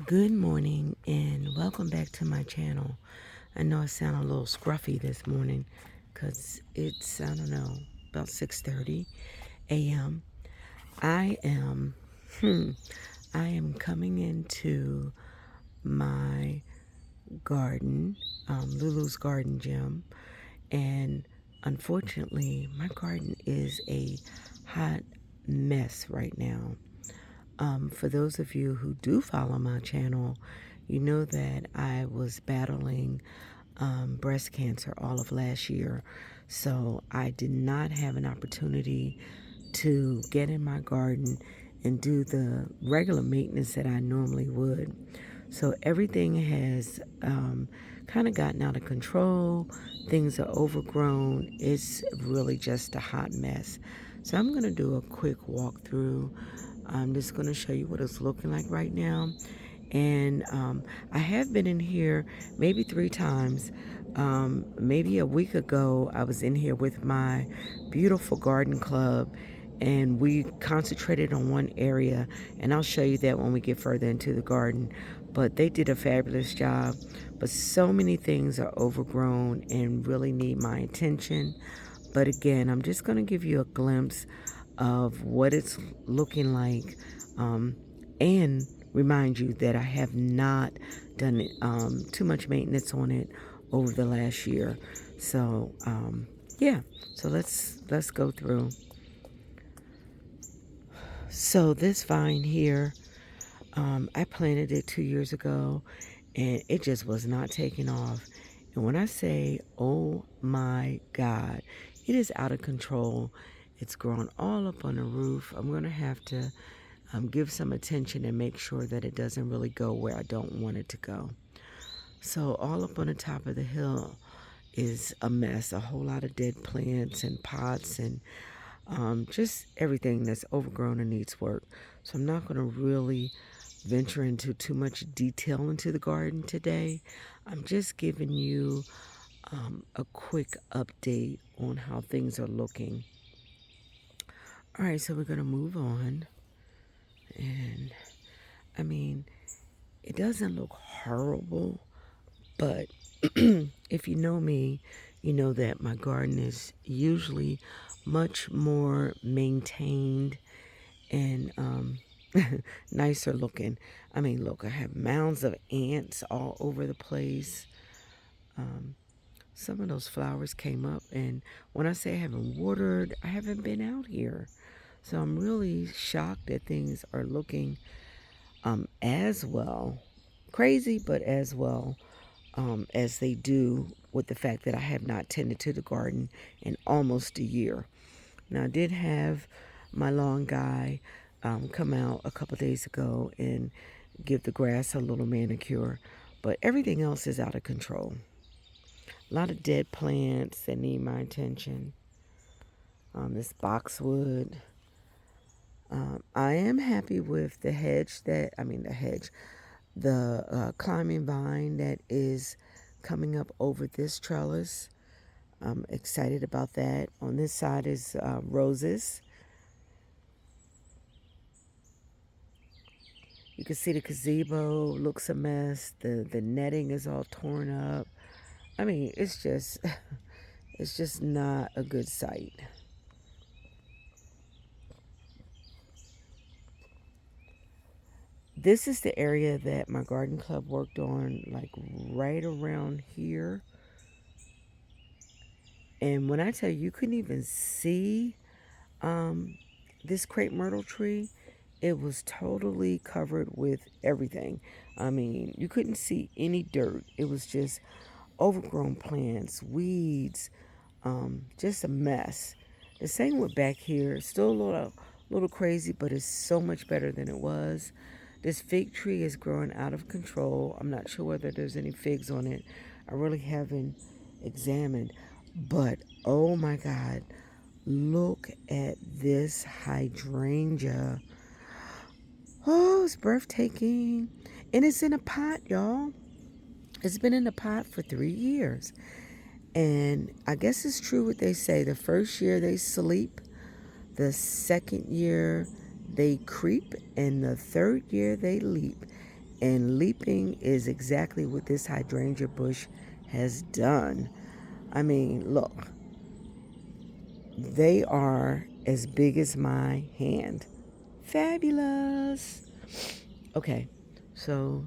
Good morning and welcome back to my channel. I know I sound a little scruffy this morning because it's, I don't know, about 6:30 a.m. I am, I am coming into my garden, LuLu's garden gym, and unfortunately my garden is a hot mess right now. For those of you who do follow my channel, you know that I was battling breast cancer all of last year. So I did not have an opportunity to get in my garden and do the regular maintenance that I normally would. So everything has kind of gotten out of control. Things are overgrown. It's really just a hot mess. So I'm going to do a quick walkthrough. I'm just going to show you what it's looking like right now. And I have been in here maybe 3 times. Maybe a week ago, I was in here with my beautiful garden club, and we concentrated on one area, and I'll show you that when we get further into the garden. But they did a fabulous job. But so many things are overgrown and really need my attention. But again, I'm just going to give you a glimpse of what it's looking like, and remind you that I have not done too much maintenance on it over the last year. So yeah, so let's go through. So this vine here, I planted it 2 years ago, and it just was not taking off. And when I say, oh my God, it is out of control. It's grown all up on the roof. I'm going to have to give some attention and make sure that it doesn't really go where I don't want it to go. So all up on the top of the hill is a mess, a whole lot of dead plants and pots and just everything that's overgrown and needs work. So I'm not going to really venture into too much detail into the garden today. I'm just giving you a quick update on how things are looking. All right, so we're going to move on. And I mean, it doesn't look horrible, but if you know me, you know that my garden is usually much more maintained and nicer looking. I mean, look, I have mounds of ants all over the place. Some of those flowers came up, and when I say I haven't watered, I haven't been out here. So I'm really shocked that things are looking as well, crazy, but as well as they do with the fact that I have not tended to the garden in almost a year. Now, I did have my lawn guy come out a couple days ago and give the grass a little manicure, but everything else is out of control. A lot of dead plants that need my attention. This boxwood. I am happy with the hedge the climbing vine that is coming up over this trellis. I'm excited about that. On this side is roses. You can see the gazebo looks a mess. The netting is all torn up. I mean, it's just it's just not a good sight. This is the area that my garden club worked on, like right around here. And when I tell you, you couldn't even see this crepe myrtle tree, it was totally covered with everything. I mean, you couldn't see any dirt. It was just overgrown plants, weeds, just a mess. The same with back here. Still a little crazy, but it's so much better than it was. This fig tree is growing out of control. I'm not sure whether there's any figs on it. I really haven't examined. But oh my God, look at this hydrangea. Oh, it's breathtaking. And it's in a pot, y'all. It's been in a pot for 3 years. And I guess it's true what they say. The first year they sleep, the second year they creep, and the third year they leap. And leaping is exactly what this hydrangea bush has done. I mean, look, they are as big as my hand. Fabulous. Okay, so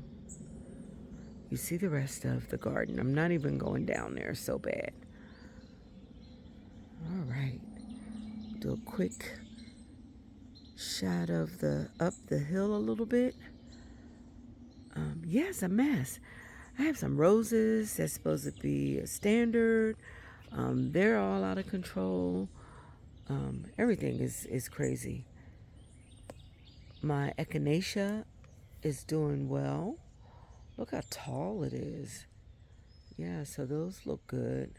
you see the rest of the garden. I'm not even going down there so bad. All right, do a quick shot of the up the hill a little bit. Yeah, it's a mess. I have some roses that's supposed to be a standard. They're all out of control. Everything is crazy. My echinacea is doing well. Look how tall it is. Yeah, so those look good.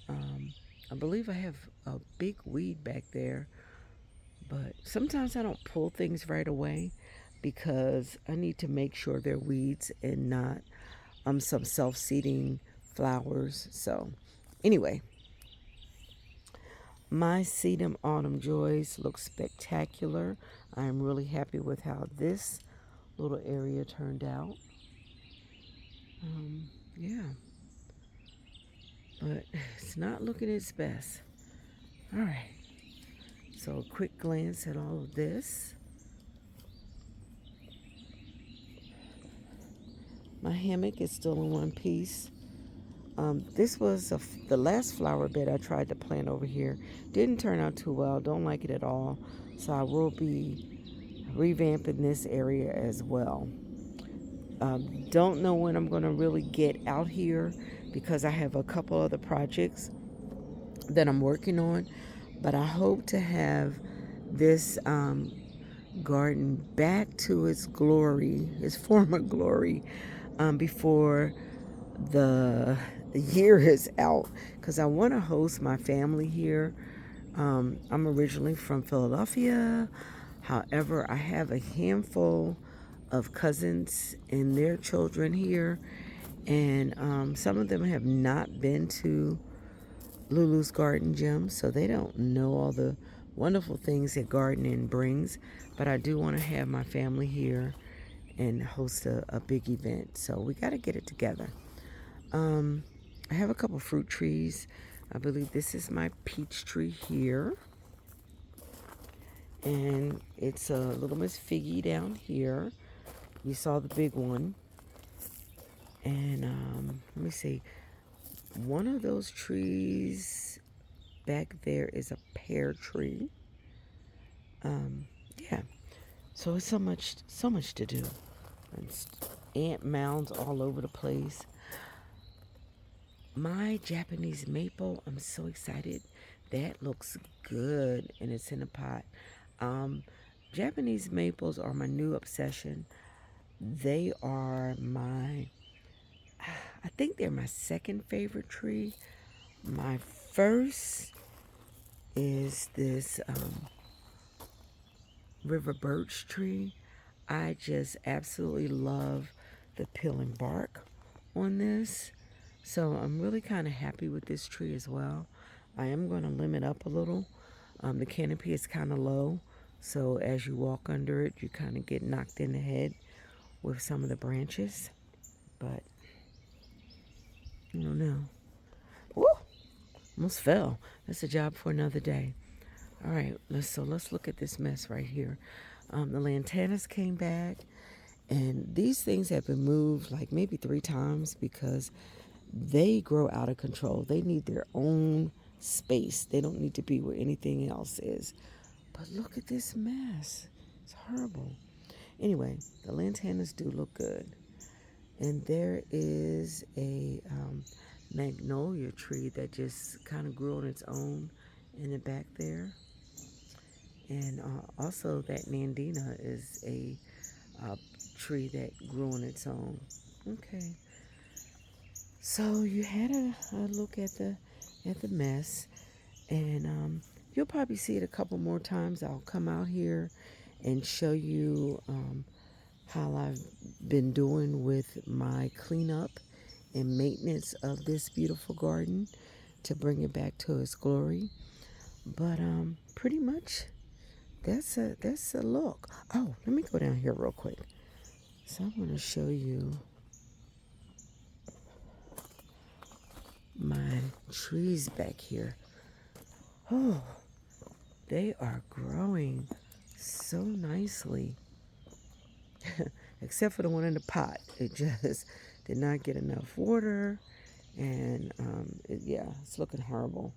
I believe I have a big weed back there, but sometimes I don't pull things right away because I need to make sure they're weeds and not some self-seeding flowers. So anyway, my sedum autumn joys look spectacular. I am really happy with how this little area turned out. Yeah, but it's not looking its best. All right, so a quick glance at all of this. My hammock is still in one piece. This was the last flower bed I tried to plant over here. Didn't turn out too well. Don't like it at all. So I will be revamping this area as well. Don't know when I'm going to really get out here because I have a couple other projects that I'm working on. But I hope to have this garden back to its glory, its former glory, before the year is out, because I want to host my family here. I'm originally from Philadelphia. However, I have a handful of cousins and their children here, and some of them have not been to LuLu's Garden Gym, so they don't know all the wonderful things that gardening brings. But I do want to have my family here and host a big event, so we got to get it together. I have a couple fruit trees. I believe this is my peach tree here. And it's a little Miss Figgy down here. You saw the big one. And let me see. One of those trees back there is a pear tree. Yeah. So it's so much to do. It's ant mounds all over the place. My Japanese maple, I'm so excited. That looks good and it's in a pot. Japanese maples are my new obsession. They are I think they're my second favorite tree. My first is this river birch tree. I just absolutely love the peeling bark on this. So I'm really kind of happy with this tree as well. I am going to limit up a little. The canopy is kind of low, so as you walk under it, you kind of get knocked in the head with some of the branches. But I don't know. Woo! Almost fell. That's a job for another day. All right, let's look at this mess right here. The lantanas came back, and these things have been moved like maybe 3 times because they grow out of control. They need their own space. They don't need to be where anything else is. But look at this mess. It's horrible. Anyway, the lantanas do look good. And there is a magnolia tree that just kind of grew on its own in the back there. And also that nandina is a tree that grew on its own. Okay. So you had a look at the mess, and you'll probably see it a couple more times. I'll come out here and show you how I've been doing with my cleanup and maintenance of this beautiful garden to bring it back to its glory. But pretty much that's a look. Oh, let me go down here real quick. So I'm going to show you my trees back here. Oh, they are growing so nicely. Except for the one in the pot. It just did not get enough water. And yeah, it's looking horrible.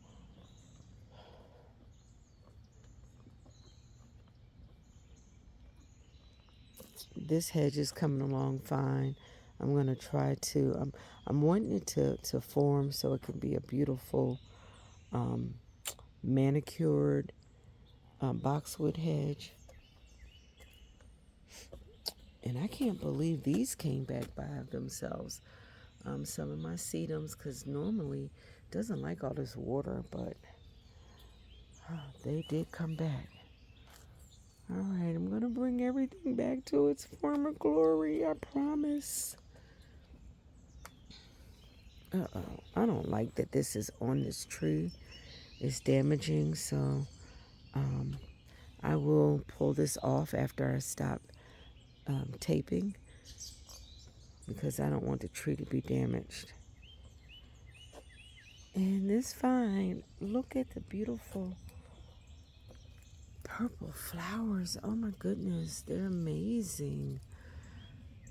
This hedge is coming along fine. I'm going to try to, I'm wanting it to form so it can be a beautiful um, manicured boxwood hedge. And I can't believe these came back by themselves. Some of my sedums, because normally it doesn't like all this water, but they did come back. All right, I'm going to bring everything back to its former glory, I promise. Uh-oh, I don't like that this is on this tree. It's damaging, so I will pull this off after I stop taping because I don't want the tree to be damaged. And it's fine. Look at the beautiful purple flowers. Oh my goodness, they're amazing.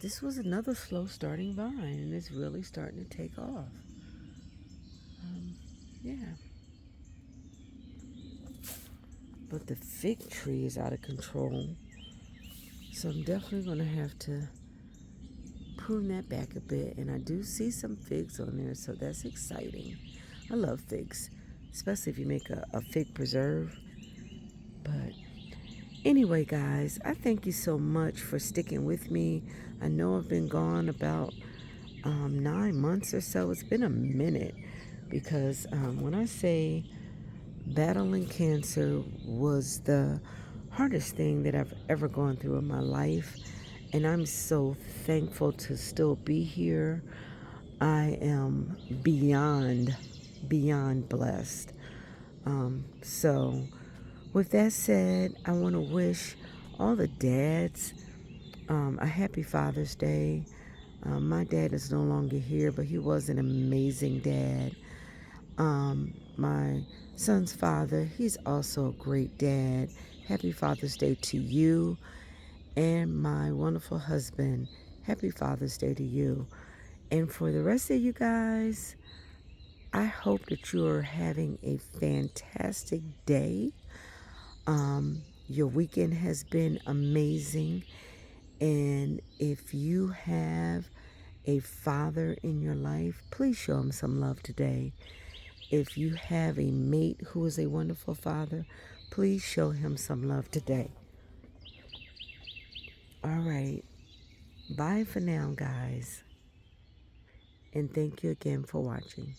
This was another slow starting vine and it's really starting to take off. Yeah. But the fig tree is out of control. So I'm definitely going to have to prune that back a bit. And I do see some figs on there, so that's exciting. I love figs, especially if you make a fig preserve. But anyway, guys, I thank you so much for sticking with me. I know I've been gone about 9 months or so. It's been a minute because when I say battling cancer was the hardest thing that I've ever gone through in my life, and I'm so thankful to still be here. I am beyond blessed. So, with that said, I want to wish all the dads a happy Father's Day. My dad is no longer here, but he was an amazing dad. My son's father, he's also a great dad. Happy Father's Day to you. And my wonderful husband, happy Father's Day to you. And for the rest of you guys, I hope that you are having a fantastic day. Your weekend has been amazing. And if you have a father in your life, please show him some love today. If you have a mate who is a wonderful father, please show him some love today. All right. Bye for now, guys. And thank you again for watching.